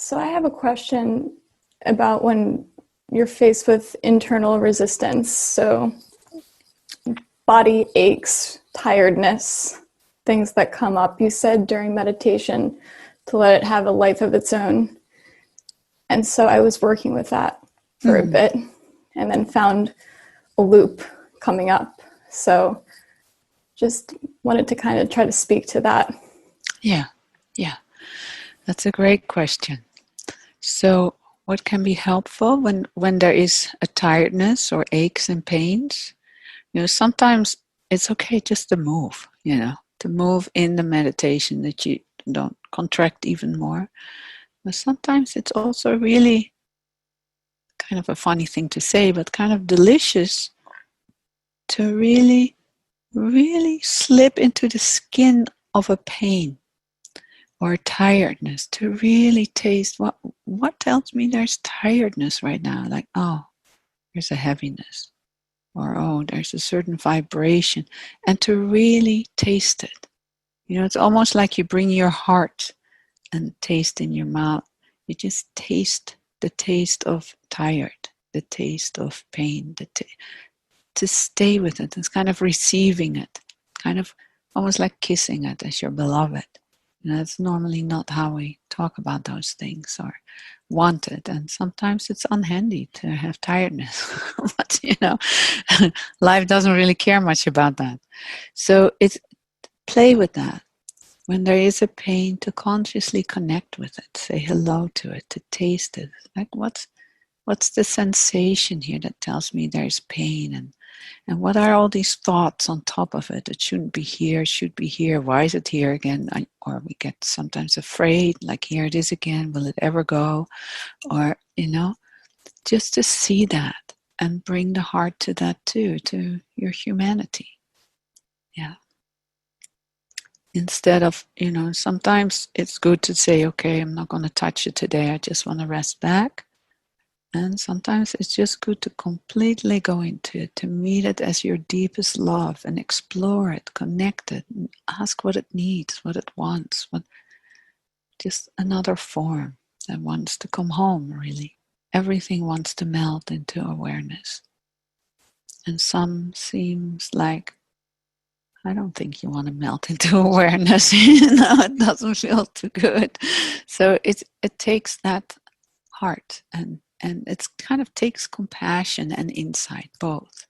So I have a question about when you're faced with internal resistance. So body aches, tiredness, things that come up. You said during meditation to let it have a life of its own. And so I was working with that for a bit and then found a loop coming up. So just wanted to kind of try to speak to that. Yeah. That's a great question. So what can be helpful when there is a tiredness or aches and pains? Sometimes it's okay just to move, to move in the meditation, that you don't contract even more. But sometimes it's also really kind of a funny thing to say, but kind of delicious to really, really slip into the skin of a pain or tiredness, to really taste what tells me there's tiredness right now. Like, oh, there's a heaviness, or oh, there's a certain vibration, and to really taste it. It's almost like you bring your heart and taste in your mouth. You just taste the taste of tired, the taste of pain, to stay with it. It's kind of receiving it, kind of almost like kissing it as your beloved. That's normally not how we talk about those things or want it. And sometimes it's unhandy to have tiredness. But, life doesn't really care much about that. So it's play with that. When there is a pain, to consciously connect with it, say hello to it, to taste it. Like what's the sensation here that tells me there's pain, and what are all these thoughts on top of it? It shouldn't be here, it should be here. Why is it here again? Or we get sometimes afraid, like here it is again, will it ever go? Or, just to see that and bring the heart to that too, to your humanity. Yeah. Instead of, sometimes it's good to say, okay, I'm not going to touch it today. I just want to rest back. And sometimes it's just good to completely go into it, to meet it as your deepest love and explore it, connect it, and ask what it needs, what it wants, just another form that wants to come home, really. Everything wants to melt into awareness. And some seems like, I don't think you want to melt into awareness. It doesn't feel too good. So it takes that heart and it kind of takes compassion and insight, both.